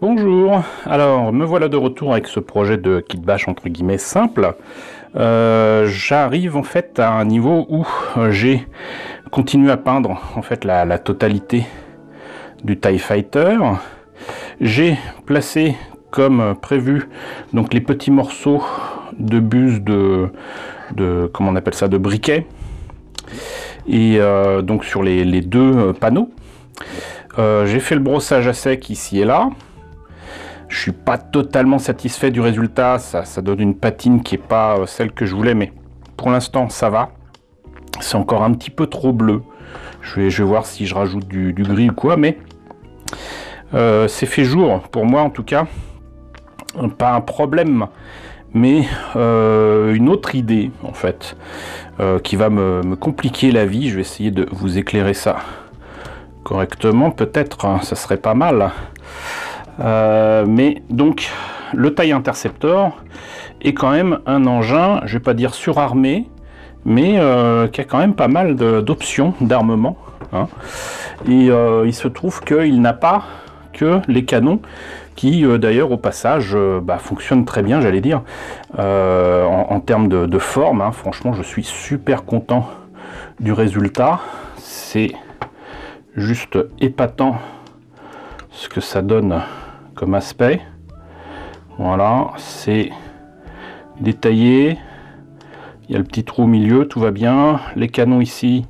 Bonjour, alors me voilà de retour avec ce projet de kit bash entre guillemets simple. J'arrive en fait à un niveau où j'ai continué à peindre en fait la totalité du TIE Fighter. J'ai placé comme prévu donc les petits morceaux de buse de comment on appelle ça, de briquet, et donc sur les deux panneaux. J'ai fait le brossage à sec ici et là. Je suis pas totalement satisfait du résultat, ça donne une patine qui est pas celle que je voulais, mais pour l'instant ça va. C'est encore un petit peu trop bleu. Je vais voir si je rajoute du gris ou quoi, mais c'est fait jour pour moi en tout cas. Pas un problème, mais une autre idée en fait qui va me compliquer la vie. Je vais essayer de vous éclairer ça correctement, peut-être, hein, ça serait pas mal. Mais donc le TIE Interceptor est quand même un engin, je vais pas dire surarmé, mais qui a quand même pas mal d'options d'armement, hein. Et il se trouve qu'il n'a pas que les canons qui d'ailleurs au passage fonctionnent très bien, j'allais dire, en termes de forme, hein. Franchement je suis super content du résultat, c'est juste épatant ce que ça donne comme aspect. Voilà, c'est détaillé, il y a le petit trou au milieu, tout va bien. Les canons ici,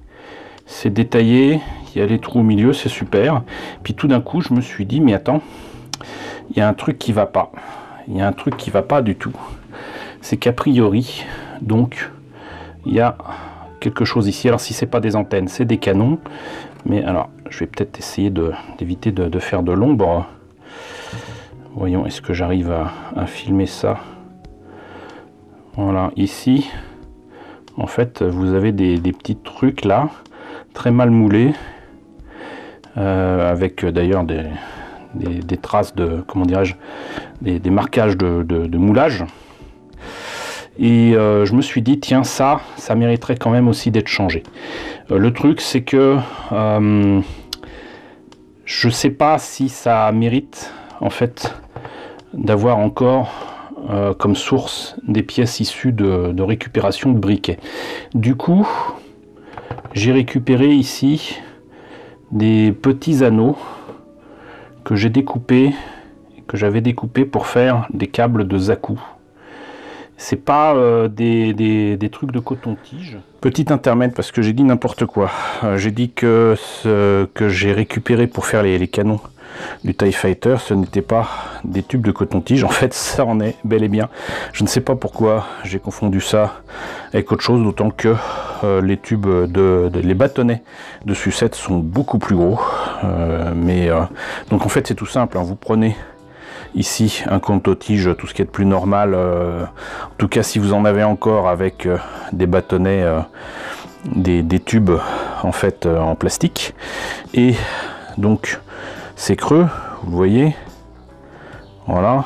c'est détaillé, il y a les trous au milieu, c'est super. Puis tout d'un coup je me suis dit, mais attends, il y a un truc qui va pas, il y a un truc qui va pas du tout. C'est qu'a priori, donc il y a quelque chose ici. Alors si c'est pas des antennes, c'est des canons, mais alors je vais peut-être essayer d'éviter de faire de l'ombre. Voyons, est-ce que j'arrive à filmer ça? Voilà, ici en fait vous avez des petits trucs là, très mal moulés, avec d'ailleurs des traces de, comment dirais-je, des marquages de moulage. Et je me suis dit, tiens, ça mériterait quand même aussi d'être changé. Le truc, c'est que je sais pas si ça mérite en fait d'avoir encore comme source des pièces issues de récupération de briquets. Du coup, j'ai récupéré ici des petits anneaux que j'ai découpés, que j'avais découpés pour faire des câbles de Zaku. C'est pas des trucs de coton-tige. Petit intermède parce que j'ai dit n'importe quoi. J'ai dit que ce que j'ai récupéré pour faire les canons du TIE Fighter, ce n'était pas des tubes de coton-tige. En fait, ça en est bel et bien. Je ne sais pas pourquoi j'ai confondu ça avec autre chose, d'autant que les tubes les bâtonnets de sucette sont beaucoup plus gros. Donc en fait, c'est tout simple, hein. Vous prenez ici un coton-tige, tout ce qui est de plus normal, en tout cas si vous en avez encore avec des bâtonnets, des tubes en fait en plastique, et donc c'est creux, vous le voyez, voilà.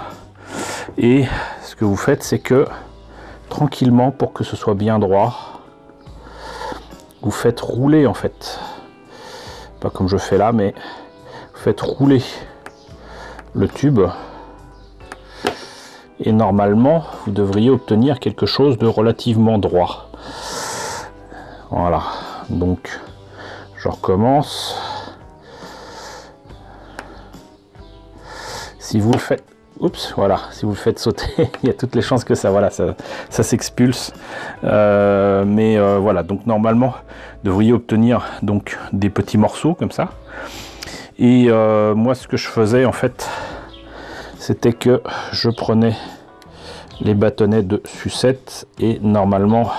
Et ce que vous faites, c'est que tranquillement, pour que ce soit bien droit, vous faites rouler en fait, pas comme je fais là, mais vous faites rouler le tube. Et normalement, vous devriez obtenir quelque chose de relativement droit. Voilà, donc je recommence. Si vous le faites, oups, voilà, si vous le faites sauter, il y a toutes les chances que ça, voilà, ça s'expulse. Voilà, donc normalement, vous devriez obtenir donc des petits morceaux comme ça. Et moi, ce que je faisais en fait, c'était que je prenais les bâtonnets de sucette et normalement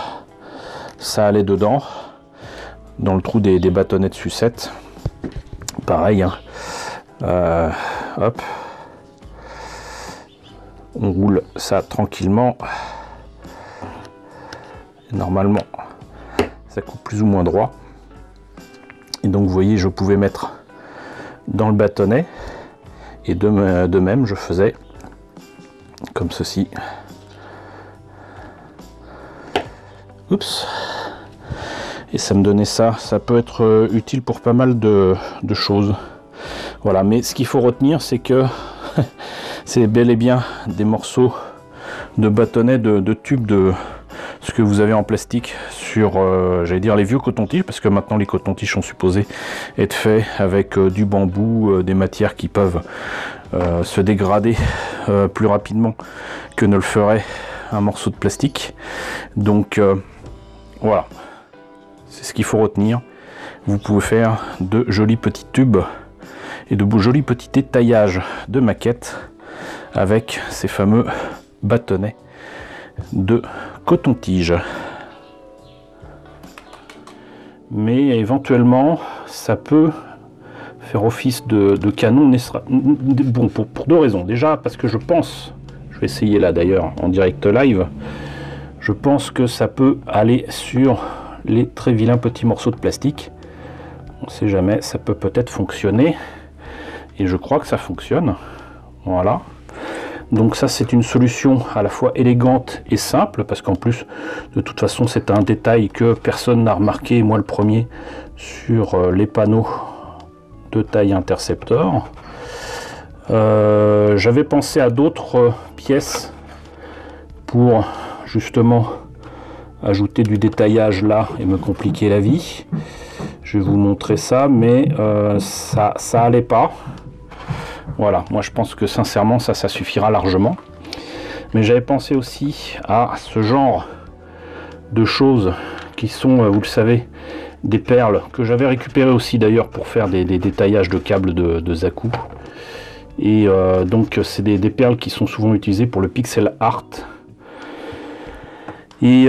ça allait dedans, dans le trou des bâtonnets de sucette. Pareil, hein. Hop, on roule ça tranquillement. Et normalement ça coupe plus ou moins droit. Et donc vous voyez, je pouvais mettre dans le bâtonnet. Et de même, je faisais comme ceci. Oups. Et ça me donnait ça. Ça peut être utile pour pas mal de choses. Voilà, mais ce qu'il faut retenir, c'est que c'est bel et bien des morceaux de bâtonnets, de tubes de ce que vous avez en plastique sur, j'allais dire les vieux cotons-tiges, parce que maintenant les cotons-tiges sont supposés être faits avec du bambou, des matières qui peuvent se dégrader plus rapidement que ne le ferait un morceau de plastique. Donc voilà, c'est ce qu'il faut retenir. Vous pouvez faire de jolis petits tubes et de jolis petits étaillages de maquettes avec ces fameux bâtonnets de coton-tige. Mais éventuellement ça peut faire office de canon, bon, pour deux raisons. Déjà parce que je pense, je vais essayer là d'ailleurs en direct live, je pense que ça peut aller sur les très vilains petits morceaux de plastique. On ne sait jamais, ça peut peut-être fonctionner, et je crois que ça fonctionne. Voilà. Donc ça, c'est une solution à la fois élégante et simple, parce qu'en plus, de toute façon, c'est un détail que personne n'a remarqué, moi le premier, sur les panneaux de taille Interceptor. J'avais pensé à d'autres pièces pour justement ajouter du détaillage là et me compliquer la vie. Je vais vous montrer ça, mais ça allait pas. Voilà, moi je pense que sincèrement ça suffira largement. Mais j'avais pensé aussi à ce genre de choses qui sont, vous le savez, des perles que j'avais récupérées aussi d'ailleurs pour faire des détaillages de câbles de Zaku. Et donc c'est des perles qui sont souvent utilisées pour le pixel art. Et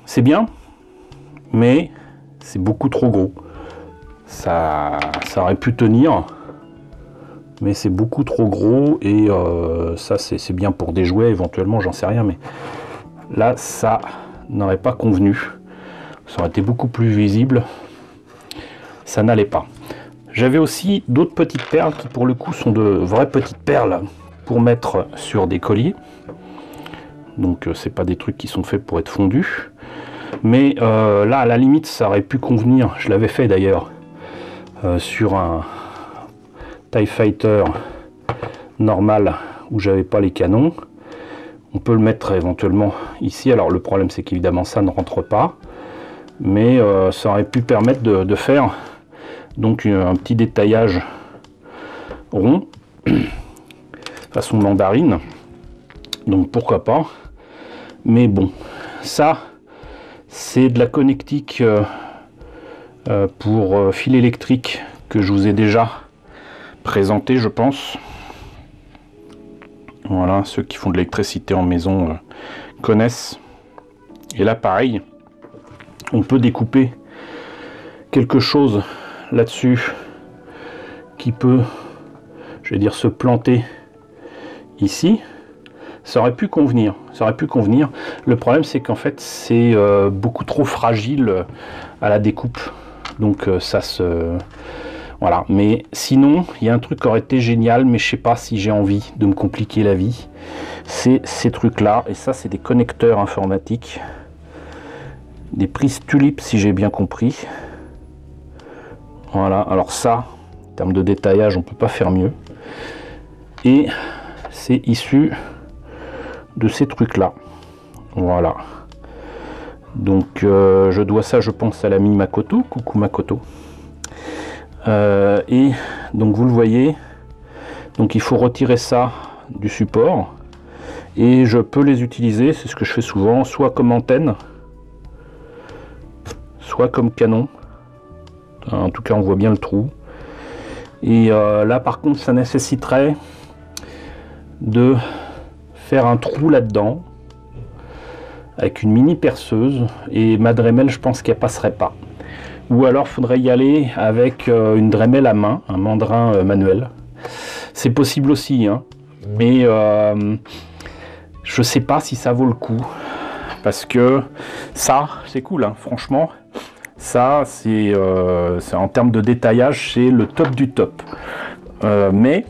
c'est bien, mais c'est beaucoup trop gros. Ça aurait pu tenir, mais c'est beaucoup trop gros, et ça c'est bien pour des jouets éventuellement, j'en sais rien, mais là ça n'aurait pas convenu. Ça aurait été beaucoup plus visible, ça n'allait pas. J'avais aussi d'autres petites perles qui pour le coup sont de vraies petites perles pour mettre sur des colliers. Donc c'est pas des trucs qui sont faits pour être fondus. Mais là à la limite ça aurait pu convenir, je l'avais fait d'ailleurs sur un TIE Fighter normal où j'avais pas les canons. On peut le mettre éventuellement ici. Alors le problème c'est qu'évidemment ça ne rentre pas, mais ça aurait pu permettre de faire donc un petit détaillage rond façon mandarine, donc pourquoi pas. Mais bon, ça c'est de la connectique pour fil électrique que je vous ai déjà présenté, je pense. Voilà, ceux qui font de l'électricité en maison connaissent. Et là pareil, on peut découper quelque chose là-dessus qui peut, je vais dire, se planter ici. Ça aurait pu convenir, ça aurait pu convenir. Le problème c'est qu'en fait c'est beaucoup trop fragile à la découpe, donc ça se... Voilà, mais sinon il y a un truc qui aurait été génial, mais je sais pas si j'ai envie de me compliquer la vie. C'est ces trucs là, et ça c'est des connecteurs informatiques, des prises tulipes si j'ai bien compris. Voilà, alors ça, en termes de détaillage, on peut pas faire mieux. Et c'est issu de ces trucs là. Voilà. Donc je dois ça, je pense, à l'ami Makoto. Coucou Makoto. Et donc vous le voyez, donc il faut retirer ça du support, et je peux les utiliser, c'est ce que je fais souvent, soit comme antenne, soit comme canon. En tout cas on voit bien le trou. Et là par contre ça nécessiterait de faire un trou là-dedans avec une mini perceuse, et ma Dremel je pense qu'elle passerait pas. Ou alors faudrait y aller avec une Dremel à main, un mandrin manuel. C'est possible aussi, hein. Mais je sais pas si ça vaut le coup, parce que ça c'est cool, hein, franchement. Ça c'est en termes de détaillage, c'est le top du top. Mais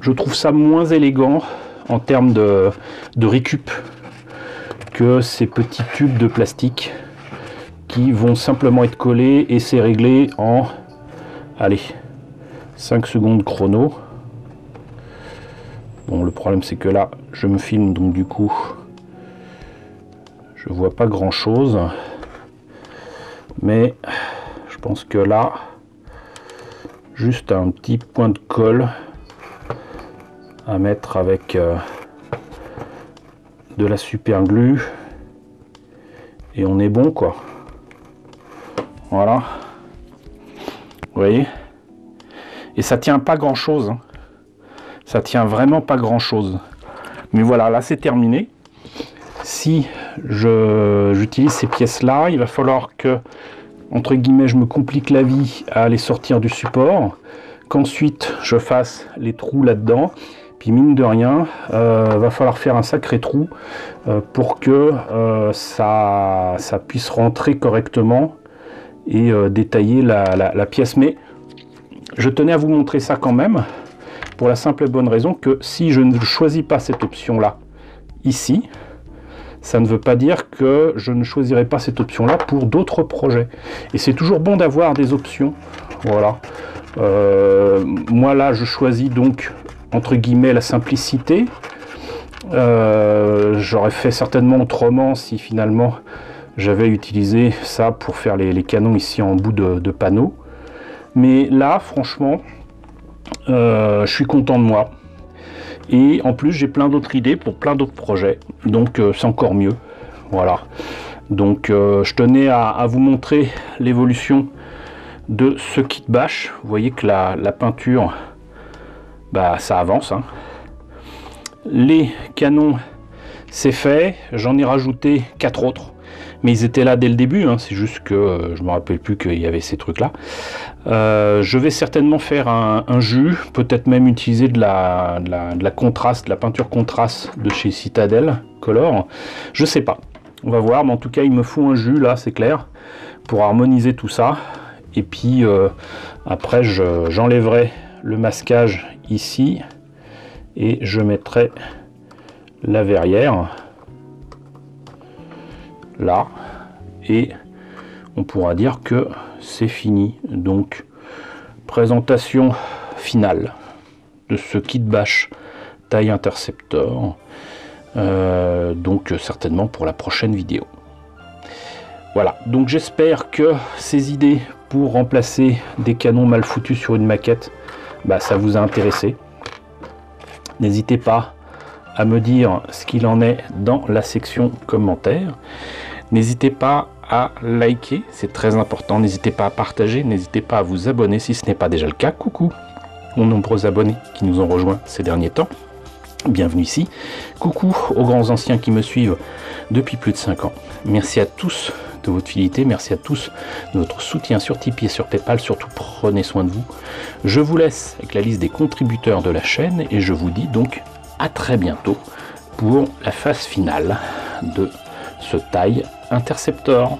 je trouve ça moins élégant en termes de récup que ces petits tubes de plastique qui vont simplement être collés, et c'est réglé en, allez, 5 secondes chrono. problème c'est que là je me filme, donc du coup je vois pas grand chose, mais je pense que là juste un petit point de colle à mettre avec de la super glue et on est bon quoi. Voilà, vous voyez, et ça tient pas grand chose, hein. Ça tient vraiment pas grand chose, mais voilà, là c'est terminé. Si j'utilise ces pièces là, il va falloir que, entre guillemets, je me complique la vie à les sortir du support, qu'ensuite je fasse les trous là dedans, puis mine de rien va falloir faire un sacré trou pour que ça puisse rentrer correctement et détailler la pièce. Mais je tenais à vous montrer ça quand même, pour la simple et bonne raison que si je ne choisis pas cette option là ici, ça ne veut pas dire que je ne choisirai pas cette option là pour d'autres projets, et c'est toujours bon d'avoir des options. Voilà, moi là je choisis donc entre guillemets la simplicité. J'aurais fait certainement autrement si finalement j'avais utilisé ça pour faire les canons ici en bout de panneau, mais là franchement je suis content de moi. Et en plus j'ai plein d'autres idées pour plein d'autres projets, donc c'est encore mieux. Voilà, donc je tenais à vous montrer l'évolution de ce kit bâche. Vous voyez que la peinture, bah ça avance, hein. Les canons c'est fait, j'en ai rajouté 4 autres, mais ils étaient là dès le début, hein. C'est juste que je me rappelle plus qu'il y avait ces trucs là. Je vais certainement faire un jus, peut-être même utiliser de la contraste, de la peinture contraste de chez Citadel Color, je sais pas, on va voir, mais en tout cas il me faut un jus là, c'est clair, pour harmoniser tout ça. Et puis après j'enlèverai le masquage ici et je mettrai la verrière là, et on pourra dire que c'est fini. Donc présentation finale de ce kit bâche taille Interceptor, donc certainement pour la prochaine vidéo. Voilà, donc j'espère que ces idées pour remplacer des canons mal foutus sur une maquette, bah, ça vous a intéressé. N'hésitez pas à me dire ce qu'il en est dans la section commentaires. N'hésitez pas à liker, c'est très important. N'hésitez pas à partager, n'hésitez pas à vous abonner si ce n'est pas déjà le cas. Coucou aux nombreux abonnés qui nous ont rejoints ces derniers temps. Bienvenue ici. Coucou aux grands anciens qui me suivent depuis plus de 5 ans. Merci à tous de votre fidélité, merci à tous de votre soutien sur Tipeee et sur Paypal. Surtout prenez soin de vous. Je vous laisse avec la liste des contributeurs de la chaîne et je vous dis donc à très bientôt pour la phase finale de ce taille Interceptor.